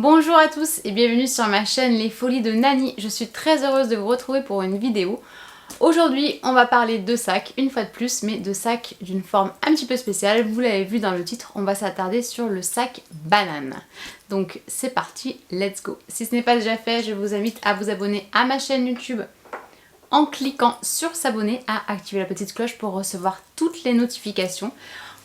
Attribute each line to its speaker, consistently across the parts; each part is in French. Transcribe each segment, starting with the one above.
Speaker 1: Bonjour à tous et bienvenue sur ma chaîne Les Folies de Nani. Je suis très heureuse de vous retrouver pour une vidéo. Aujourd'hui on va parler de sacs, une fois de plus, mais de sacs d'une forme un petit peu spéciale. Vous l'avez vu dans le titre, on va s'attarder sur le sac banane. Donc c'est parti, let's go. Si ce n'est pas déjà fait, je vous invite à vous abonner à ma chaîne YouTube en cliquant sur s'abonner, à activer la petite cloche pour recevoir toutes les notifications.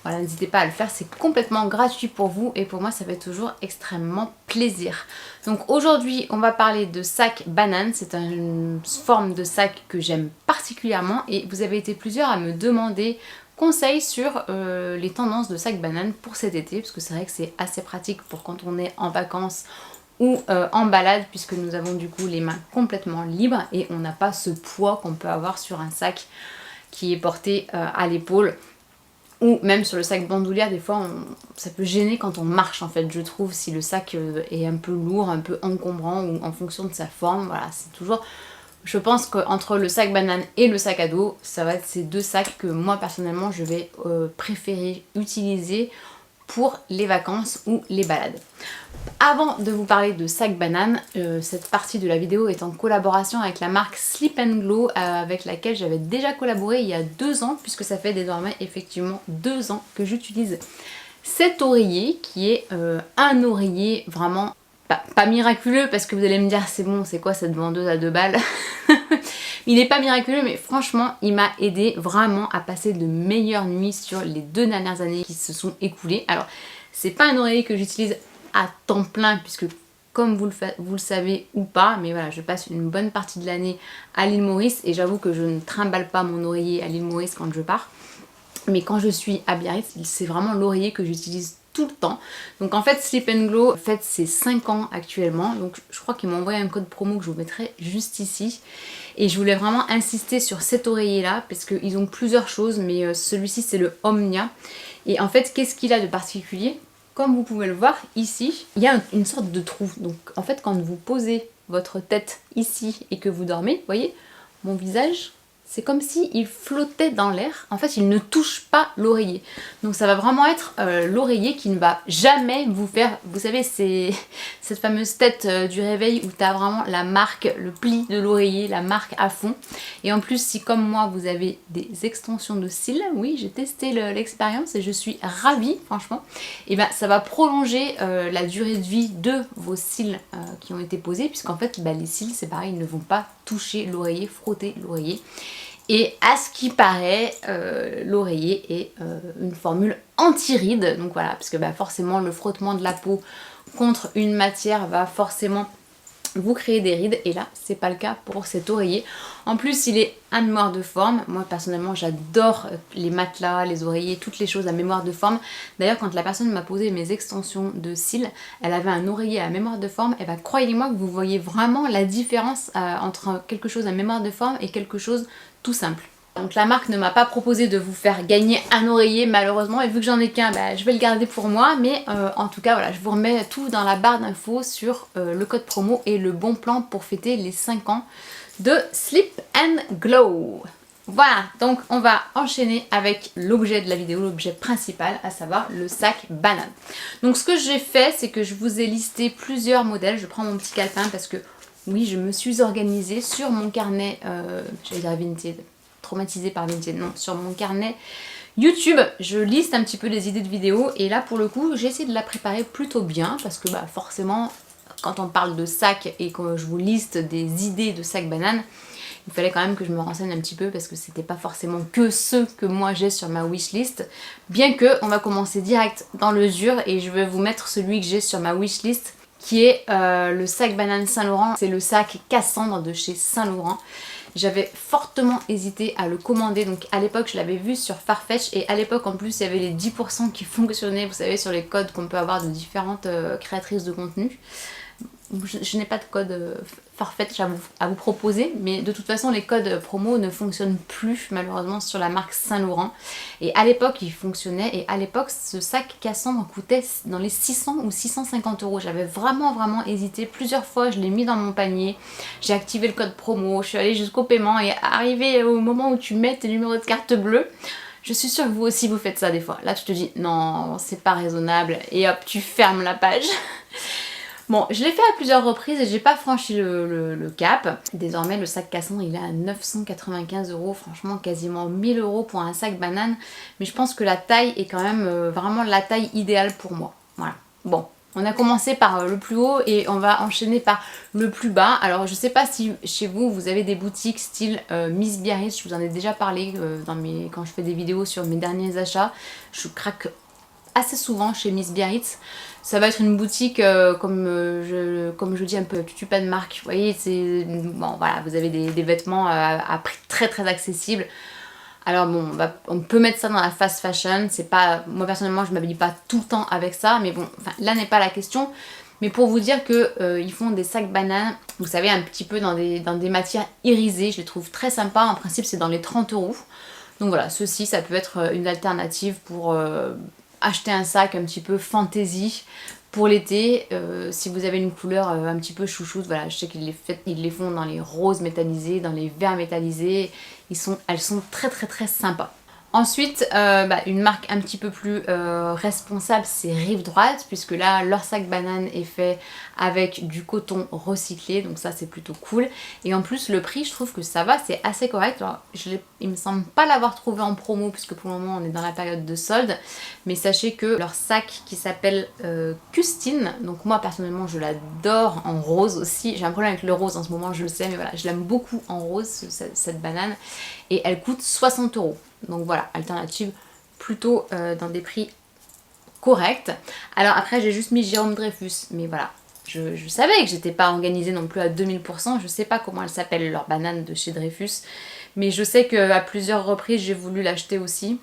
Speaker 1: Voilà, n'hésitez pas à le faire, c'est complètement gratuit pour vous et pour moi ça fait toujours extrêmement plaisir. Donc aujourd'hui on va parler de sac banane, c'est une forme de sac que j'aime particulièrement et vous avez été plusieurs à me demander conseils sur les tendances de sac banane pour cet été, parce que c'est vrai que c'est assez pratique pour quand on est en vacances ou en balade, puisque nous avons du coup les mains complètement libres et on n'a pas ce poids qu'on peut avoir sur un sac qui est porté à l'épaule. Ou même sur le sac bandoulière, des fois ça peut gêner quand on marche en fait, je trouve, si le sac est un peu lourd, un peu encombrant ou en fonction de sa forme. Voilà, c'est toujours... Je pense qu'entre le sac banane et le sac à dos, ça va être ces deux sacs que moi personnellement je vais préférer utiliser pour les vacances ou les balades. Avant de vous parler de sac banane, cette partie de la vidéo est en collaboration avec la marque Sleep & Glow, avec laquelle j'avais déjà collaboré il y a 2 ans, puisque ça fait désormais effectivement 2 ans que j'utilise cet oreiller, qui est un oreiller vraiment pas miraculeux, parce que vous allez me dire c'est bon, c'est quoi cette vendeuse à 2 balles. Il n'est pas miraculeux, mais franchement il m'a aidé vraiment à passer de meilleures nuits sur les 2 dernières années qui se sont écoulées. Alors c'est pas un oreiller que j'utilise à temps plein, puisque comme vous le savez ou pas, mais voilà, je passe une bonne partie de l'année à l'île Maurice et j'avoue que je ne trimballe pas mon oreiller à l'île Maurice quand je pars. Mais quand je suis à Biarritz, c'est vraiment l'oreiller que j'utilise tout le temps. Donc en fait Sleep & Glow fête ses 5 ans actuellement, donc je crois qu'ils m'ont envoyé un code promo que je vous mettrai juste ici. Et je voulais vraiment insister sur cet oreiller là, parce qu'ils ont plusieurs choses, mais celui-ci c'est le Omnia. Et en fait qu'est-ce qu'il a de particulier ? Comme vous pouvez le voir ici, il y a une sorte de trou. Donc en fait quand vous posez votre tête ici et que vous dormez, vous voyez, mon visage, c'est comme s'il flottait dans l'air. En fait, il ne touche pas l'oreiller. Donc ça va vraiment être l'oreiller qui ne va jamais vous faire... Vous savez, c'est cette fameuse tête du réveil où tu as vraiment la marque, le pli de l'oreiller, la marque à fond. Et en plus, si comme moi, vous avez des extensions de cils, oui, j'ai testé l'expérience et je suis ravie, franchement. Et bien, ça va prolonger la durée de vie de vos cils qui ont été posés, puisqu'en fait, les cils, c'est pareil, ils ne vont pas toucher l'oreiller, frotter l'oreiller. Et à ce qui paraît, l'oreiller est une formule anti-rides. Donc voilà, parce que forcément le frottement de la peau contre une matière va forcément vous créer des rides. Et là, c'est pas le cas pour cet oreiller. En plus, il est à mémoire de forme. Moi, personnellement, j'adore les matelas, les oreillers, toutes les choses à mémoire de forme. D'ailleurs, quand la personne m'a posé mes extensions de cils, elle avait un oreiller à mémoire de forme. Et croyez-moi que vous voyez vraiment la différence entre quelque chose à mémoire de forme et quelque chose tout simple. Donc la marque ne m'a pas proposé de vous faire gagner un oreiller malheureusement, et vu que j'en ai qu'un, je vais le garder pour moi, mais en tout cas voilà, je vous remets tout dans la barre d'infos sur le code promo et le bon plan pour fêter les 5 ans de Sleep & Glow. Voilà, donc on va enchaîner avec l'objet de la vidéo, l'objet principal, à savoir le sac banane. Donc ce que j'ai fait, c'est que je vous ai listé plusieurs modèles. Je prends mon petit calepin parce que oui, je me suis organisée sur mon carnet, j'allais dire Vinted, traumatisée par Vinted, non, sur mon carnet YouTube, je liste un petit peu les idées de vidéos et là pour le coup, j'ai essayé de la préparer plutôt bien parce que forcément, quand on parle de sac et que je vous liste des idées de sac banane, il fallait quand même que je me renseigne un petit peu parce que c'était pas forcément que ceux que moi j'ai sur ma wishlist. Bien que, on va commencer direct dans le dur et je vais vous mettre celui que j'ai sur ma wishlist, qui est le sac banane Saint-Laurent. C'est le sac Cassandre de chez Saint-Laurent. J'avais fortement hésité à le commander, donc à l'époque je l'avais vu sur Farfetch et à l'époque en plus il y avait les 10% qui fonctionnaient, vous savez, sur les codes qu'on peut avoir de différentes créatrices de contenu. Je n'ai pas de code Farfetch à vous proposer, mais de toute façon les codes promo ne fonctionnent plus malheureusement sur la marque Saint-Laurent. Et à l'époque il fonctionnait, et à l'époque ce sac Cassandre coûtait dans les 600 ou 650 euros. J'avais vraiment hésité, plusieurs fois je l'ai mis dans mon panier, j'ai activé le code promo, je suis allée jusqu'au paiement et arrivé au moment où tu mets tes numéros de carte bleue, je suis sûre que vous aussi vous faites ça des fois. Là tu te dis non, c'est pas raisonnable et hop tu fermes la page. Bon, je l'ai fait à plusieurs reprises et j'ai pas franchi le cap. Désormais, le sac Cassandre, il est à 995 €, franchement quasiment 1000 € pour un sac banane. Mais je pense que la taille est quand même vraiment la taille idéale pour moi. Voilà. Bon, on a commencé par le plus haut et on va enchaîner par le plus bas. Alors, je sais pas si chez vous, vous avez des boutiques style Miss Biarritz. Je vous en ai déjà parlé quand je fais des vidéos sur mes derniers achats. Je craque assez souvent chez Miss Biarritz. Ça va être une boutique comme je dis un peu tutu pas de marque. Vous voyez, c'est bon, voilà, vous avez des vêtements à prix très accessible. Alors bon, on peut mettre ça dans la fast fashion. C'est pas, moi personnellement, je m'habille pas tout le temps avec ça, mais bon, enfin, là n'est pas la question. Mais pour vous dire que ils font des sacs bananes, vous savez, un petit peu dans des matières irisées. Je les trouve très sympas. En principe, c'est dans les 30 €. Donc voilà, ceci, ça peut être une alternative pour acheter un sac un petit peu fantasy pour l'été. Si vous avez une couleur un petit peu chouchoute, voilà, je sais qu'ils les font dans les roses métallisés, dans les verts métallisés. Elles sont très sympas. Ensuite, une marque un petit peu plus responsable, c'est Rive Droite, puisque là, leur sac banane est fait avec du coton recyclé, donc ça c'est plutôt cool. Et en plus, le prix, je trouve que ça va, c'est assez correct. Alors, il me semble pas l'avoir trouvé en promo, puisque pour le moment on est dans la période de solde, mais sachez que leur sac qui s'appelle Custine, donc moi personnellement je l'adore en rose aussi. J'ai un problème avec le rose en ce moment, je le sais, mais voilà, je l'aime beaucoup en rose, cette banane, et elle coûte 60 €. Donc voilà, alternative plutôt dans des prix corrects. Alors après j'ai juste mis Jérôme Dreyfus, mais voilà, je savais que j'étais pas organisée non plus à 2000%, je sais pas comment elle s'appelle leur banane de chez Dreyfus, mais je sais qu'à plusieurs reprises j'ai voulu l'acheter aussi.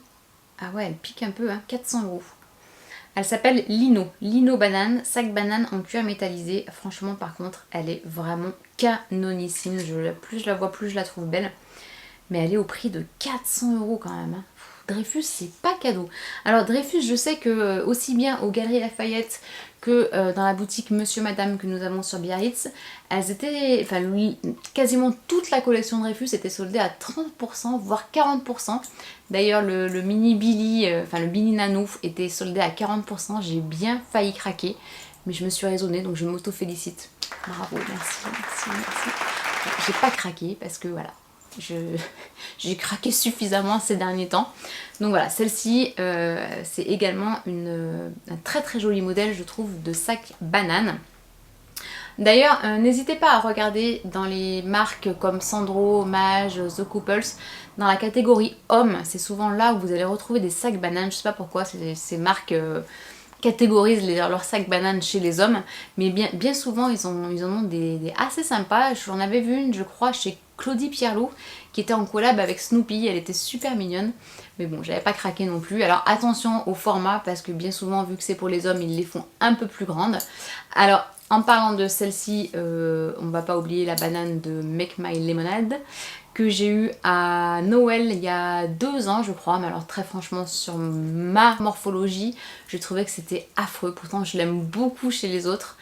Speaker 1: Ah ouais, elle pique un peu, hein, 400 €. Elle s'appelle Lino banane, sac banane en cuir métallisé. Franchement par contre elle est vraiment canonissime, plus je la vois plus je la trouve belle. Mais elle est au prix de 400 € quand même. Hein. Dreyfus, c'est pas cadeau. Alors Dreyfus, je sais que aussi bien aux Galeries Lafayette que dans la boutique Monsieur Madame que nous avons sur Biarritz, elles étaient, enfin quasiment toute la collection Dreyfus était soldée à 30%, voire 40%. D'ailleurs le mini Billy, le Billy Nano était soldé à 40%. J'ai bien failli craquer, mais je me suis raisonnée, donc je m'auto-félicite. Bravo, merci. J'ai pas craqué parce que voilà. J'ai craqué suffisamment ces derniers temps. Donc voilà, celle-ci, c'est également un très joli modèle, je trouve, de sac banane. D'ailleurs, n'hésitez pas à regarder dans les marques comme Sandro, Mage, The Couples, dans la catégorie hommes. C'est souvent là où vous allez retrouver des sacs bananes. Je sais pas pourquoi ces marques catégorisent leurs sacs bananes chez les hommes, mais bien souvent ils en ont des assez sympas. J'en avais vu une, je crois, chez Claudie Pierlot, qui était en collab avec Snoopy. Elle était super mignonne, mais bon, j'avais pas craqué non plus. Alors attention au format, parce que bien souvent, vu que c'est pour les hommes, ils les font un peu plus grandes. Alors en parlant de celle-ci, on va pas oublier la banane de Make My Lemonade, que j'ai eu à Noël il y a 2 ans je crois, mais alors très franchement sur ma morphologie je trouvais que c'était affreux. Pourtant je l'aime beaucoup chez les autres,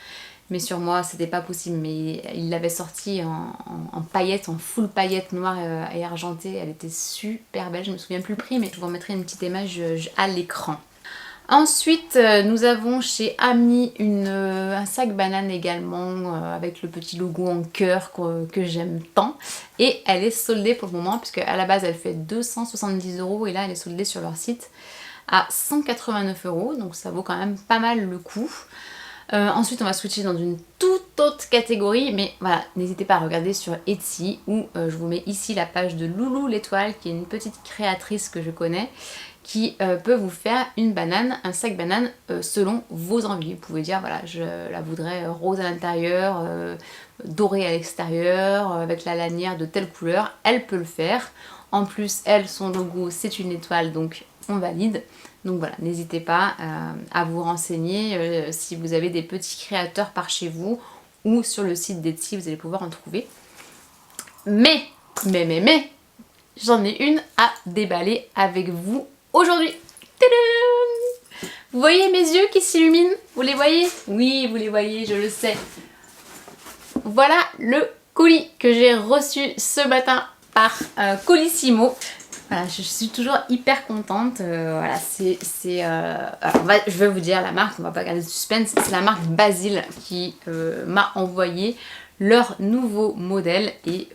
Speaker 1: mais sur moi c'était pas possible. Mais il l'avait sortie en paillettes, en full paillettes noires et argentées. Elle était super belle, je me souviens plus le prix, mais je vous remettrai une petite image à l'écran. Ensuite, nous avons chez Ami un sac banane également avec le petit logo en cœur que j'aime tant. Et elle est soldée pour le moment, puisque à la base elle fait 270 € et là elle est soldée sur leur site à 189 €, donc ça vaut quand même pas mal le coup. Ensuite on va switcher dans une toute autre catégorie, mais voilà, n'hésitez pas à regarder sur Etsy, où je vous mets ici la page de Loulou l'étoile, qui est une petite créatrice que je connais, qui peut vous faire un sac banane selon vos envies. Vous pouvez dire voilà, je la voudrais rose à l'intérieur, dorée à l'extérieur, avec la lanière de telle couleur, elle peut le faire. En plus, son logo c'est une étoile, donc on valide. Donc voilà, n'hésitez pas à vous renseigner si vous avez des petits créateurs par chez vous, ou sur le site d'Etsy, vous allez pouvoir en trouver. Mais, j'en ai une à déballer avec vous aujourd'hui. Tadam! Vous voyez mes yeux qui s'illuminent? Vous les voyez? Oui, vous les voyez, je le sais. Voilà le colis que j'ai reçu ce matin par Colissimo. Voilà, je suis toujours hyper contente. Voilà, je vais vous dire la marque, on va pas garder de suspense. C'est la marque Basil qui m'a envoyé leur nouveau modèle et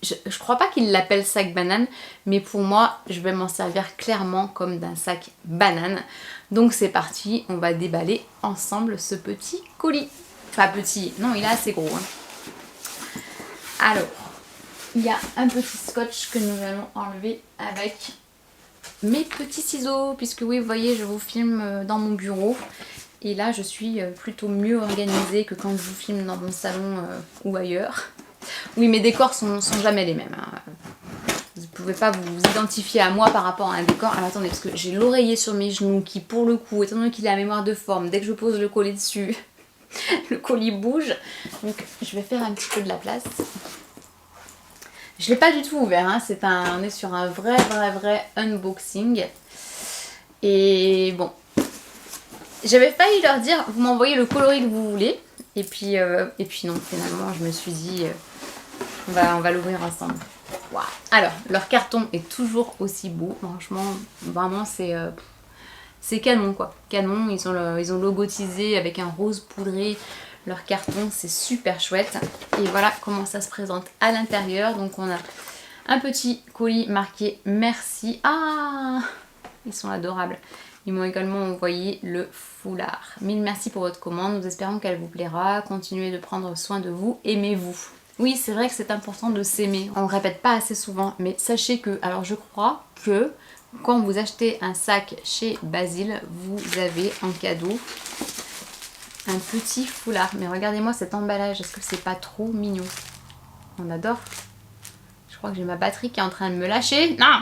Speaker 1: je crois pas qu'ils l'appellent sac banane, mais pour moi, je vais m'en servir clairement comme d'un sac banane. Donc c'est parti, on va déballer ensemble ce petit colis. Enfin petit, non, il est assez gros. Hein. Alors, il y a un petit scotch que nous allons enlever avec mes petits ciseaux, puisque oui, vous voyez, je vous filme dans mon bureau. Et là, je suis plutôt mieux organisée que quand je vous filme dans mon salon ou ailleurs. Oui, mes décors sont jamais les mêmes. Hein. Vous ne pouvez pas vous identifier à moi par rapport à un décor. Alors attendez, parce que j'ai l'oreiller sur mes genoux qui, pour le coup, étant donné qu'il a la mémoire de forme, dès que je pose le collier dessus, le colis bouge. Donc je vais faire un petit peu de la place. Je ne l'ai pas du tout ouvert, hein. On est sur un vrai unboxing. Et bon, j'avais failli leur dire, vous m'envoyez le coloris que vous voulez. Et puis non, finalement, je me suis dit, on va l'ouvrir ensemble. Wow. Alors, leur carton est toujours aussi beau. Franchement, vraiment, c'est canon, quoi. Canon, ils ont logotisé avec un rose poudré leur carton. C'est super chouette. Et voilà comment ça se présente à l'intérieur. Donc, on a un petit colis marqué « Merci ». Ah, ils sont adorables. Ils m'ont également envoyé le foulard. Mille merci pour votre commande, nous espérons qu'elle vous plaira. Continuez de prendre soin de vous, aimez-vous. Oui, c'est vrai que c'est important de s'aimer. On ne le répète pas assez souvent, mais sachez que, alors je crois que quand vous achetez un sac chez Basil, vous avez en cadeau un petit foulard. Mais regardez-moi cet emballage, est-ce que c'est pas trop mignon? On adore. Je crois que j'ai ma batterie qui est en train de me lâcher. Non!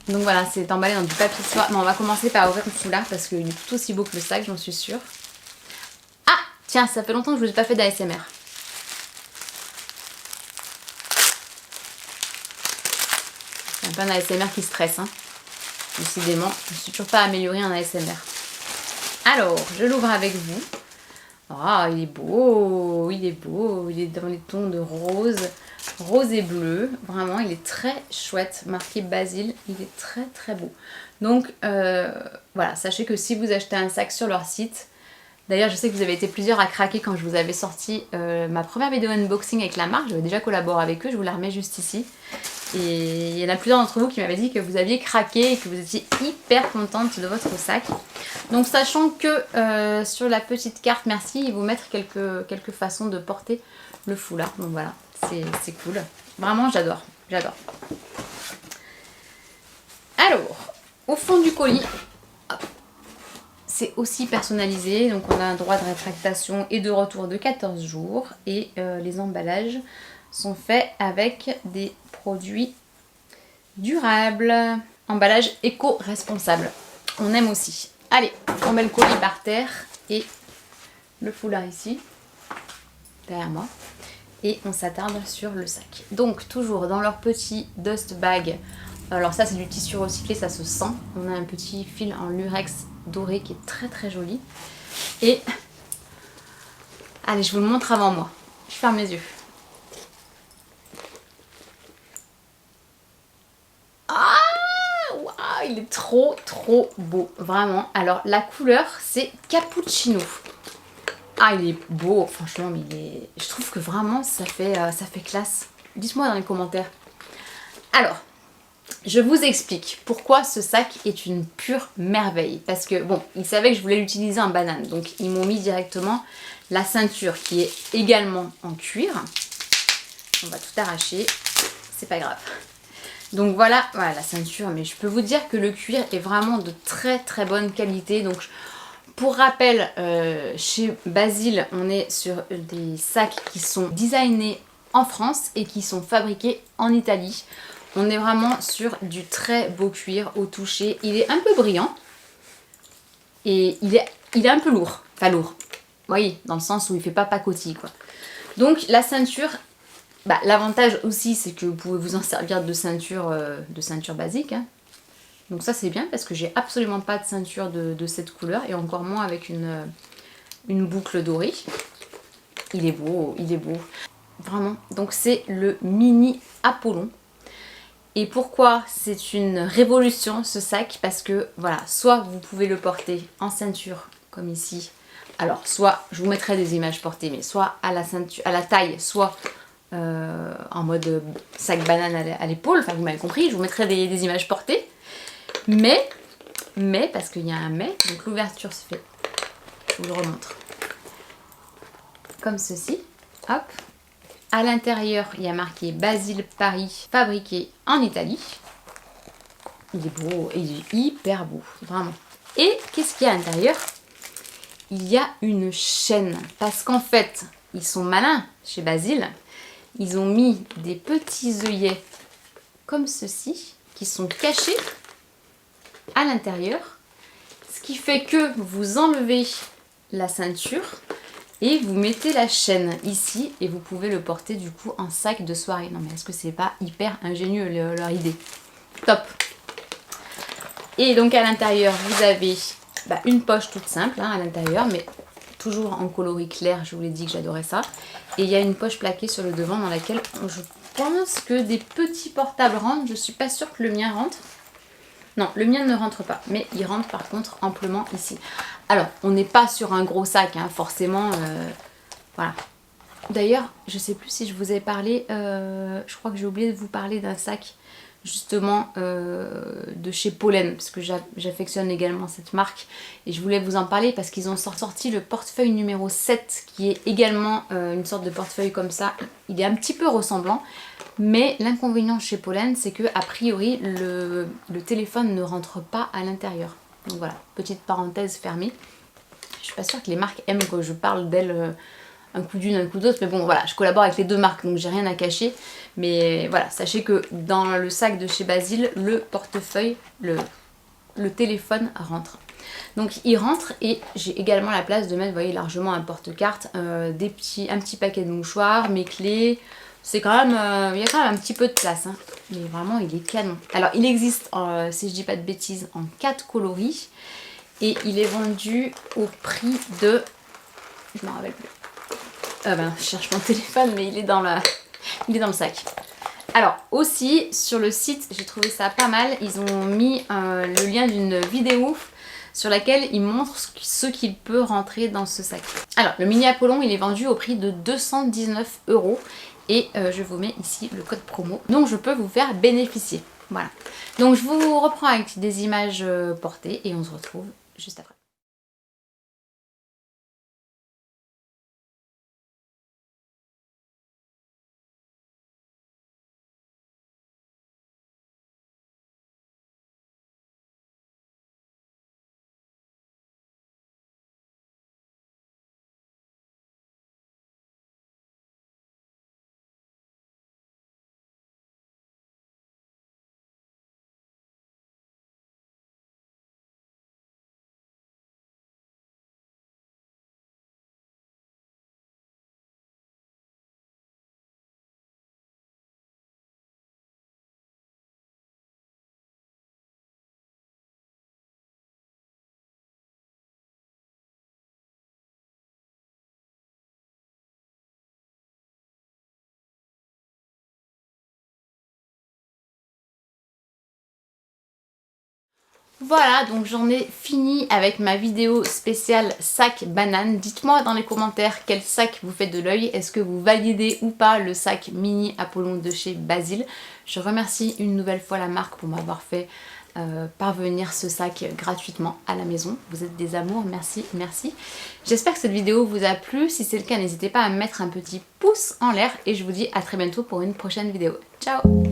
Speaker 1: Donc voilà, c'est emballé dans du papier soie. Mais on va commencer par ouvrir le foulard parce qu'il est tout aussi beau que le sac, j'en suis sûre. Ah! Tiens, ça fait longtemps que je ne vous ai pas fait d'ASMR. C'est un peu un ASMR qui stresse, hein. Décidément, je ne suis toujours pas améliorée en ASMR. Alors, je l'ouvre avec vous. Ah, il est beau, il est beau, il est dans les tons de rose et bleu. Vraiment, il est très chouette, marqué Basil, il est très beau. Donc, voilà, sachez que si vous achetez un sac sur leur site, d'ailleurs, je sais que vous avez été plusieurs à craquer quand je vous avais sorti ma première vidéo unboxing avec la marque, j'avais déjà collaboré avec eux, je vous la remets juste ici. Et il y en a plusieurs d'entre vous qui m'avaient dit que vous aviez craqué et que vous étiez hyper contente de votre sac. Donc sachant que sur la petite carte merci, ils vous mettent quelques façons de porter le foulard. Donc voilà, c'est cool. Vraiment j'adore, j'adore. Alors, au fond du colis, c'est aussi personnalisé. Donc on a un droit de rétractation et de retour de 14 jours. Et les emballages sont faits avec des produits durables. Emballage éco-responsable. On aime aussi. Allez, on met le colis par terre et le foulard ici, derrière moi. Et on s'attarde sur le sac. Donc toujours dans leur petit dust bag. Alors ça c'est du tissu recyclé, ça se sent. On a un petit fil en lurex doré qui est très joli. Et allez, je vous le montre avant moi. Je ferme mes yeux. Ah, waouh, il est trop beau, vraiment. Alors la couleur c'est cappuccino. Ah, il est beau, franchement, mais je trouve que vraiment ça fait classe. Dites-moi dans les commentaires. Alors, je vous explique pourquoi ce sac est une pure merveille. Parce que, bon, ils savaient que je voulais l'utiliser en banane. Donc, ils m'ont mis directement la ceinture qui est également en cuir. On va tout arracher. C'est pas grave. Donc, voilà la ceinture. Mais je peux vous dire que le cuir est vraiment de très bonne qualité. Donc, pour rappel, chez Basil, on est sur des sacs qui sont designés en France et qui sont fabriqués en Italie. On est vraiment sur du très beau cuir au toucher. Il est un peu brillant et il est un peu lourd. Enfin lourd, vous voyez, dans le sens où il ne fait pas pacotille, quoi. Donc la ceinture, l'avantage aussi c'est que vous pouvez vous en servir de ceinture basique. Hein. Donc ça c'est bien parce que j'ai absolument pas de ceinture de cette couleur et encore moins avec une boucle dorée. Il est beau, il est beau. Vraiment. Donc c'est le mini Apollon. Et pourquoi c'est une révolution ce sac? Parce que voilà, soit vous pouvez le porter en ceinture comme ici. Alors soit, je vous mettrai des images portées, mais soit à la ceinture, à la taille, soit en mode sac banane à l'épaule. Enfin vous m'avez compris, je vous mettrai des images portées. Mais, parce qu'il y a un mais, donc l'ouverture se fait, je vous le remontre, comme ceci, hop. À l'intérieur, il y a marqué Basile Paris, fabriqué en Italie. Il est beau, il est hyper beau, vraiment. Et qu'est-ce qu'il y a à l'intérieur? Il y a une chaîne, parce qu'en fait, ils sont malins chez Basile. Ils ont mis des petits œillets comme ceci, qui sont cachés à l'intérieur. Ce qui fait que vous enlevez la ceinture et vous mettez la chaîne ici et vous pouvez le porter du coup en sac de soirée. Non mais est-ce que c'est pas hyper ingénieux leur idée? Top. Et donc à l'intérieur vous avez une poche toute simple à l'intérieur, mais toujours en coloris clair, je vous l'ai dit que j'adorais ça. Et il y a une poche plaquée sur le devant dans laquelle je pense que des petits portables rentrent. Je suis pas sûre que le mien rentre. Non, le mien ne rentre pas, mais il rentre par contre amplement ici. Alors, on n'est pas sur un gros sac, hein, forcément, voilà. D'ailleurs, je sais plus si je vous ai parlé, je crois que j'ai oublié de vous parler d'un sac, justement, de chez Pollen, parce que j'affectionne également cette marque, et je voulais vous en parler parce qu'ils ont sorti le portefeuille numéro 7, qui est également une sorte de portefeuille comme ça. Il est un petit peu ressemblant, mais l'inconvénient chez Pollen, c'est que a priori, le téléphone ne rentre pas à l'intérieur. Donc voilà, petite parenthèse fermée. Je suis pas sûre que les marques aiment que je parle d'elles un coup d'une, un coup d'autre, mais bon voilà, je collabore avec les deux marques, donc j'ai rien à cacher. Mais voilà, sachez que dans le sac de chez Basile, le portefeuille, le téléphone rentre. Donc il rentre et j'ai également la place de mettre, vous voyez, largement un porte-carte, un petit paquet de mouchoirs, mes clés. C'est quand même, il y a quand même un petit peu de place, hein. Mais vraiment il est canon. Alors il existe, si je dis pas de bêtises, en 4 coloris et il est vendu au prix de, je m'en rappelle plus. Je cherche mon téléphone, mais il est dans le sac. Alors aussi sur le site, j'ai trouvé ça pas mal, ils ont mis le lien d'une vidéo sur laquelle ils montrent ce qu'il peut rentrer dans ce sac. Alors le mini Apollon, il est vendu au prix de 219 € et je vous mets ici le code promo, donc je peux vous faire bénéficier. Voilà. Donc je vous reprends avec des images portées et on se retrouve juste après. Voilà, donc j'en ai fini avec ma vidéo spéciale sac banane. Dites-moi dans les commentaires quel sac vous faites de l'œil. Est-ce que vous validez ou pas le sac mini Apollon de chez Basile? Je remercie une nouvelle fois la marque pour m'avoir fait parvenir ce sac gratuitement à la maison. Vous êtes des amours, merci, merci. J'espère que cette vidéo vous a plu. Si c'est le cas, n'hésitez pas à mettre un petit pouce en l'air et je vous dis à très bientôt pour une prochaine vidéo. Ciao!